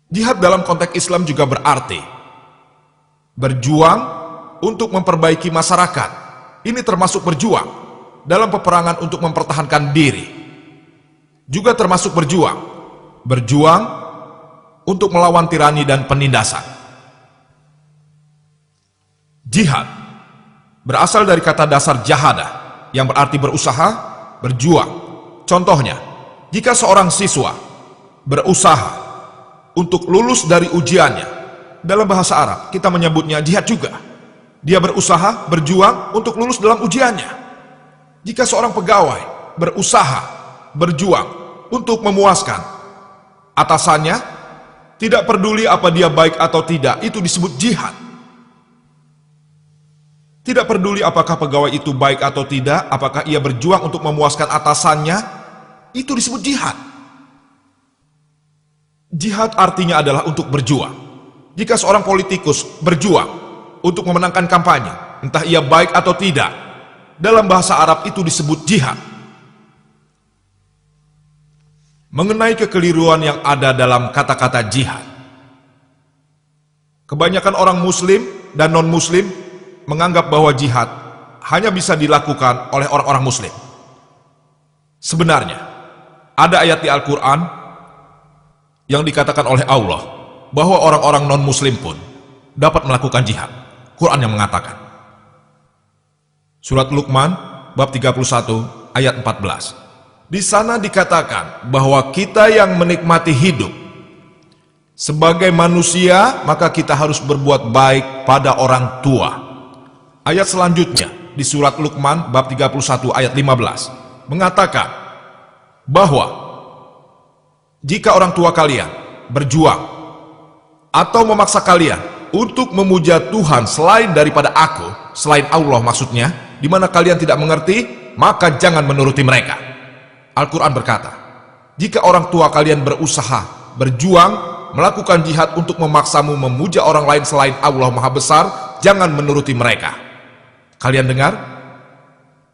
Jihad dalam konteks Islam juga berarti berjuang untuk memperbaiki masyarakat. Ini termasuk berjuang dalam peperangan untuk mempertahankan diri. Juga termasuk berjuang untuk melawan tirani dan penindasan. Jihad berasal dari kata dasar jahadah yang berarti berusaha, berjuang. Contohnya, jika seorang siswa berusaha untuk lulus dari ujiannya, dalam bahasa Arab kita menyebutnya jihad juga. Dia berusaha, berjuang untuk lulus dalam ujiannya. Jika seorang pegawai berusaha, berjuang untuk memuaskan atasannya, tidak peduli apa dia baik atau tidak, itu disebut jihad. Tidak peduli apakah pegawai itu baik atau tidak, apakah ia berjuang untuk memuaskan atasannya, itu disebut jihad. Jihad artinya adalah untuk berjuang. Jika seorang politikus berjuang untuk memenangkan kampanye, entah ia baik atau tidak, dalam bahasa Arab itu disebut jihad. Mengenai kekeliruan yang ada dalam kata-kata jihad, kebanyakan orang muslim dan non-muslim menganggap bahwa jihad hanya bisa dilakukan oleh orang-orang muslim. Sebenarnya, ada ayat di Al-Quran yang dikatakan oleh Allah bahwa orang-orang non-muslim pun dapat melakukan jihad. Quran yang mengatakan. Surat Luqman, bab 31, ayat 14. Di sana dikatakan bahwa kita yang menikmati hidup sebagai manusia, maka kita harus berbuat baik pada orang tua. Ayat selanjutnya di surat Luqman bab 31 ayat 15 mengatakan bahwa jika orang tua kalian berjuang atau memaksa kalian untuk memuja Tuhan selain daripada aku, selain Allah maksudnya, di mana kalian tidak mengerti, maka jangan menuruti mereka. Al-Quran berkata, jika orang tua kalian berusaha, berjuang, melakukan jihad untuk memaksamu memuja orang lain selain Allah Maha Besar, jangan menuruti mereka. Kalian dengar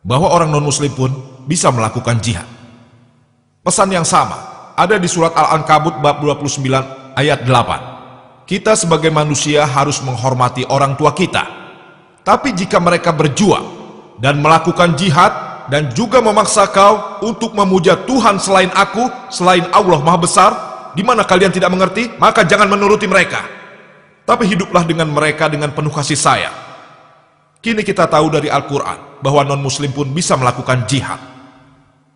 bahwa orang non-muslim pun bisa melakukan jihad. Pesan yang sama ada di surat Al-Ankabut bab 29 ayat 8. Kita sebagai manusia harus menghormati orang tua kita. Tapi jika mereka berjuang dan melakukan jihad dan juga memaksa kau untuk memuja Tuhan selain aku, selain Allah Maha Besar, di mana kalian tidak mengerti, maka jangan menuruti mereka. Tapi hiduplah dengan mereka dengan penuh kasih sayang. Kini kita tahu dari Al-Quran bahwa non-muslim pun bisa melakukan jihad.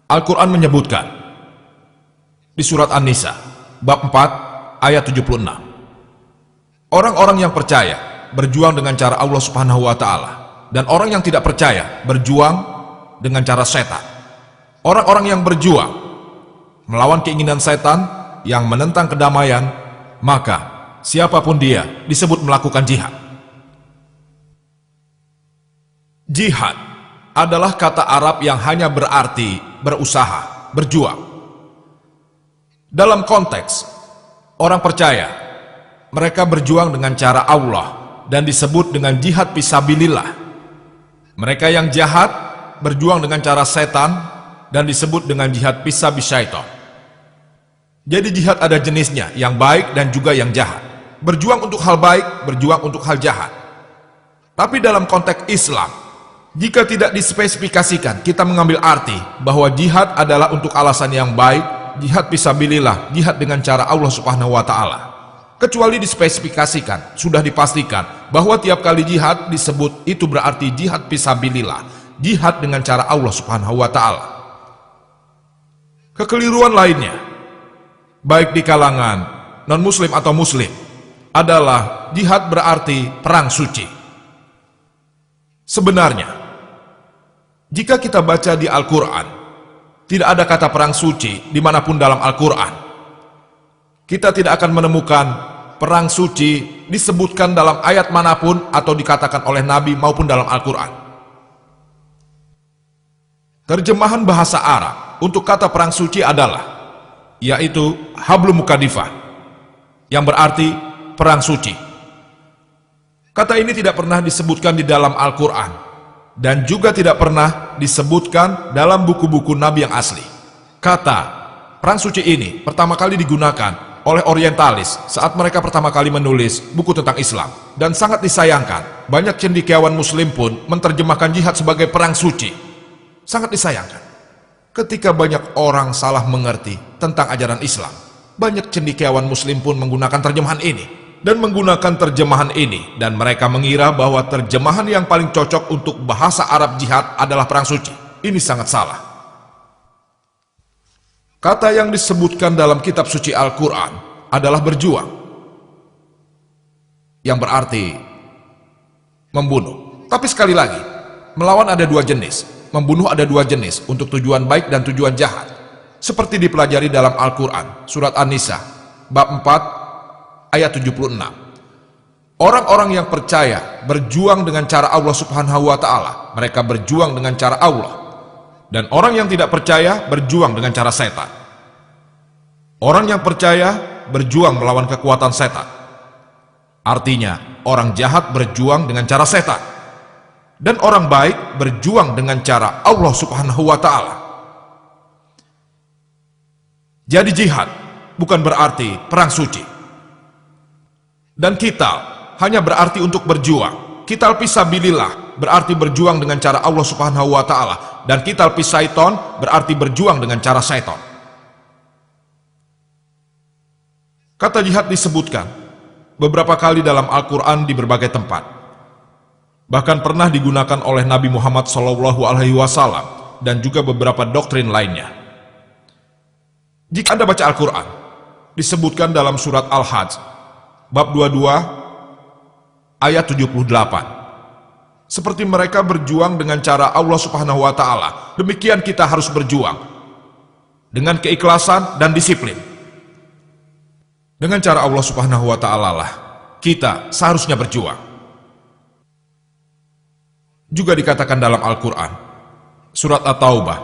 Al-Quran menyebutkan di surat An-Nisa bab 4 ayat 76. Orang-orang yang percaya berjuang dengan cara Allah Subhanahu wa Ta'ala, dan orang yang tidak percaya berjuang dengan cara setan. Orang-orang yang berjuang melawan keinginan setan yang menentang kedamaian, maka siapapun dia disebut melakukan jihad. Jihad adalah kata Arab yang hanya berarti berusaha, berjuang. Dalam konteks orang percaya, mereka berjuang dengan cara Allah dan disebut dengan jihad fisabilillah. Mereka yang jahat berjuang dengan cara setan dan disebut dengan jihad fisabisyaiton. Jadi jihad ada jenisnya, yang baik dan juga yang jahat. Berjuang untuk hal baik, berjuang untuk hal jahat. Tapi dalam konteks Islam, jika tidak dispesifikasikan, kita mengambil arti bahwa jihad adalah untuk alasan yang baik, jihad fisabilillah, jihad dengan cara Allah Subhanahu wa Ta'ala. Kecuali dispesifikasikan, sudah dipastikan bahwa tiap kali jihad disebut itu berarti jihad fisabilillah, jihad dengan cara Allah Subhanahu wa Ta'ala. Kekeliruan lainnya, baik di kalangan non-muslim atau muslim, adalah jihad berarti perang suci. Sebenarnya, jika kita baca di Al-Quran, tidak ada kata perang suci dimanapun dalam Al-Quran. Kita tidak akan menemukan perang suci disebutkan dalam ayat manapun atau dikatakan oleh Nabi maupun dalam Al-Quran. Terjemahan bahasa Arab untuk kata perang suci adalah, yaitu hablum mukadifah, yang berarti perang suci. Kata ini tidak pernah disebutkan di dalam Al-Quran dan juga tidak pernah disebutkan dalam buku-buku Nabi yang asli. Kata perang suci ini pertama kali digunakan oleh orientalis saat mereka pertama kali menulis buku tentang Islam. Dan sangat disayangkan, banyak cendekiawan muslim pun menerjemahkan jihad sebagai perang suci. Sangat disayangkan. Ketika banyak orang salah mengerti tentang ajaran Islam, banyak cendekiawan muslim pun menggunakan terjemahan ini. Dan menggunakan terjemahan ini, dan mereka mengira bahwa terjemahan yang paling cocok untuk bahasa Arab jihad adalah perang suci. Ini sangat salah. Kata yang disebutkan dalam kitab suci Al-Quran adalah berjuang, yang berarti membunuh. Tapi sekali lagi, melawan ada dua jenis, membunuh ada dua jenis, untuk tujuan baik dan tujuan jahat. Seperti dipelajari dalam Al-Quran, surat An-Nisa, bab 4, ayat 76. Orang-orang yang percaya berjuang dengan cara Allah Subhanahu wa Ta'ala, mereka berjuang dengan cara Allah. Dan orang yang tidak percaya berjuang dengan cara setan. Orang yang percaya berjuang melawan kekuatan setan. Artinya, orang jahat berjuang dengan cara setan. Dan orang baik berjuang dengan cara Allah Subhanahu wa Ta'ala. Jadi jihad bukan berarti perang suci. Dan kital hanya berarti untuk berjuang. Kital fisabilillah berarti berjuang dengan cara Allah Subhanahu wa Ta'ala, dan kital fisaiton berarti berjuang dengan cara syaiton. Kata jihad disebutkan beberapa kali dalam Al-Quran di berbagai tempat. Bahkan pernah digunakan oleh Nabi Muhammad SAW dan juga beberapa doktrin lainnya. Jika Anda baca Al-Quran, disebutkan dalam surat Al-Hajj bab 22 ayat 78, seperti mereka berjuang dengan cara Allah Subhanahu wa Ta'ala, demikian kita harus berjuang dengan keikhlasan dan disiplin. Dengan cara Allah Subhanahu wa Ta'ala lah kita seharusnya berjuang. Juga dikatakan dalam Al-Quran surat At-Taubah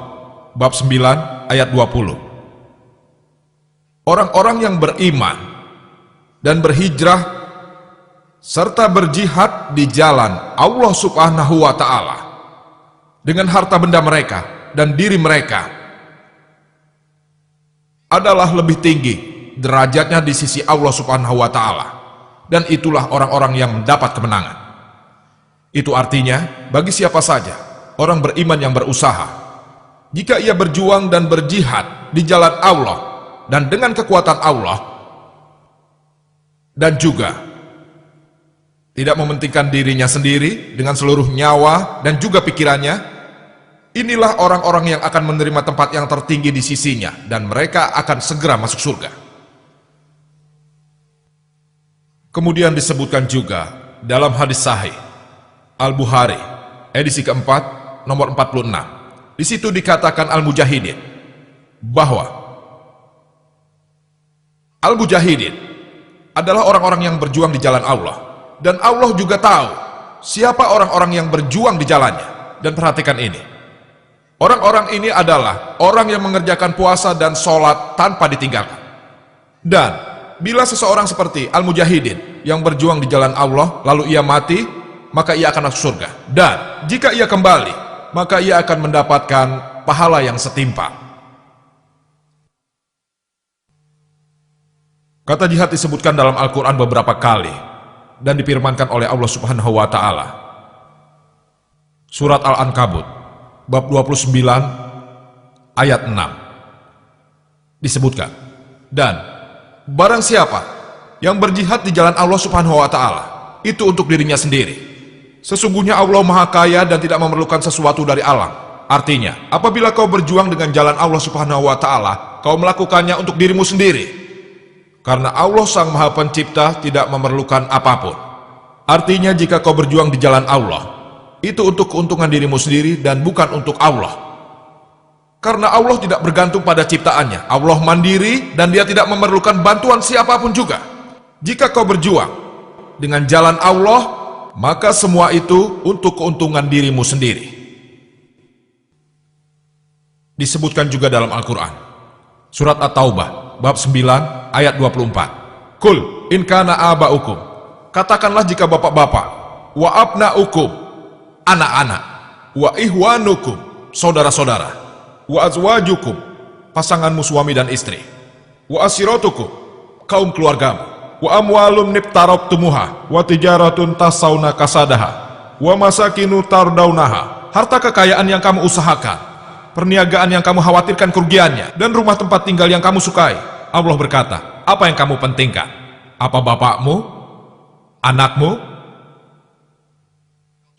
bab 9 ayat 20, orang-orang yang beriman dan berhijrah serta berjihad di jalan Allah Subhanahu wa Ta'ala dengan harta benda mereka dan diri mereka adalah lebih tinggi derajatnya di sisi Allah Subhanahu wa Ta'ala, dan itulah orang-orang yang mendapat kemenangan. Itu artinya bagi siapa saja orang beriman yang berusaha, jika ia berjuang dan berjihad di jalan Allah dan dengan kekuatan Allah, dan juga tidak mementingkan dirinya sendiri dengan seluruh nyawa dan juga pikirannya, inilah orang-orang yang akan menerima tempat yang tertinggi di sisinya, dan mereka akan segera masuk surga. Kemudian disebutkan juga dalam hadis sahih Al-Bukhari edisi keempat nomor 46, di situ dikatakan Al-Mujahidin bahwa Al-Mujahidin adalah orang-orang yang berjuang di jalan Allah, dan Allah juga tahu siapa orang-orang yang berjuang di jalannya. Dan perhatikan ini, orang-orang ini adalah orang yang mengerjakan puasa dan sholat tanpa ditinggalkan. Dan bila seseorang seperti Al-Mujahidin yang berjuang di jalan Allah lalu ia mati, maka ia akan masuk surga, dan jika ia kembali maka ia akan mendapatkan pahala yang setimpal. Kata jihad disebutkan dalam Al-Quran beberapa kali dan difirmankan oleh Allah Subhanahu wa Ta'ala. Surat Al-Ankabut bab 29 ayat 6 disebutkan, dan barang siapa yang berjihad di jalan Allah Subhanahu wa Ta'ala, itu untuk dirinya sendiri. Sesungguhnya Allah Maha Kaya dan tidak memerlukan sesuatu dari alam. Artinya, apabila kau berjuang dengan jalan Allah Subhanahu wa Ta'ala, kau melakukannya untuk dirimu sendiri. Karena Allah Sang Maha Pencipta tidak memerlukan apapun. Artinya jika kau berjuang di jalan Allah, itu untuk keuntungan dirimu sendiri dan bukan untuk Allah. Karena Allah tidak bergantung pada ciptaannya. Allah mandiri dan dia tidak memerlukan bantuan siapapun juga. Jika kau berjuang dengan jalan Allah, maka semua itu untuk keuntungan dirimu sendiri. Disebutkan juga dalam Al-Quran surat At-Taubah bab 9 ayat 24. Kul in kana aba'ukum, katakanlah jika bapak-bapak, wa abna'ukum, anak-anak, wa ihwanukum, saudara-saudara, wa azwajukum, pasanganmu suami dan istri, wa asiratukum, kaum keluargamu. Wa amwalum nibtarabtumuha wa tijaratun tasawna kasadaha wa masakinu tardaunaha. Harta kekayaan yang kamu usahakan, perniagaan yang kamu khawatirkan kerugiannya, dan rumah tempat tinggal yang kamu sukai. Allah berkata, apa yang kamu pentingkan? Apa bapakmu, anakmu,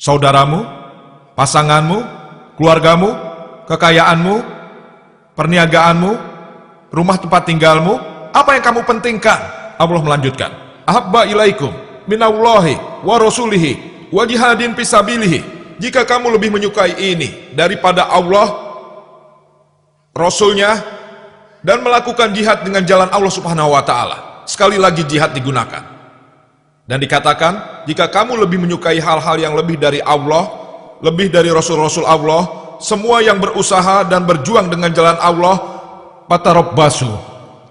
saudaramu, pasanganmu, keluargamu, kekayaanmu, perniagaanmu, rumah tempat tinggalmu? Apa yang kamu pentingkan? Allah melanjutkan, ahabba ilaikum minallahi wa rasulihi wa jihadin fisabilihi. Jika kamu lebih menyukai ini daripada Allah, Rasulnya, dan melakukan jihad dengan jalan Allah subhanahu wa ta'ala, sekali lagi jihad digunakan. Dan dikatakan, jika kamu lebih menyukai hal-hal yang lebih dari Allah, lebih dari Rasul-Rasul Allah, semua yang berusaha dan berjuang dengan jalan Allah, patarabbasu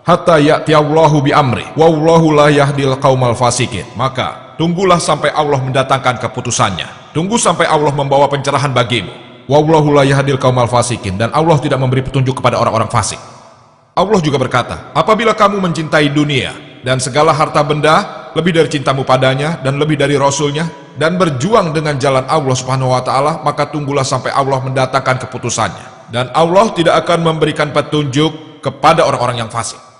hatta ya'tiyallahu bi amri wallahu la yahdil qaumal fasikin. Maka tunggulah sampai Allah mendatangkan keputusannya, tunggu sampai Allah membawa pencerahan bagimu. Wallahu la yahdil qaumal fasikin, dan Allah tidak memberi petunjuk kepada orang-orang fasik. Allah juga berkata, apabila kamu mencintai dunia dan segala harta benda lebih dari cintamu padanya dan lebih dari Rasulnya, dan berjuang dengan jalan Allah subhanahu wa ta'ala, maka tunggulah sampai Allah mendatangkan keputusannya, dan Allah tidak akan memberikan petunjuk kepada orang-orang yang fasik.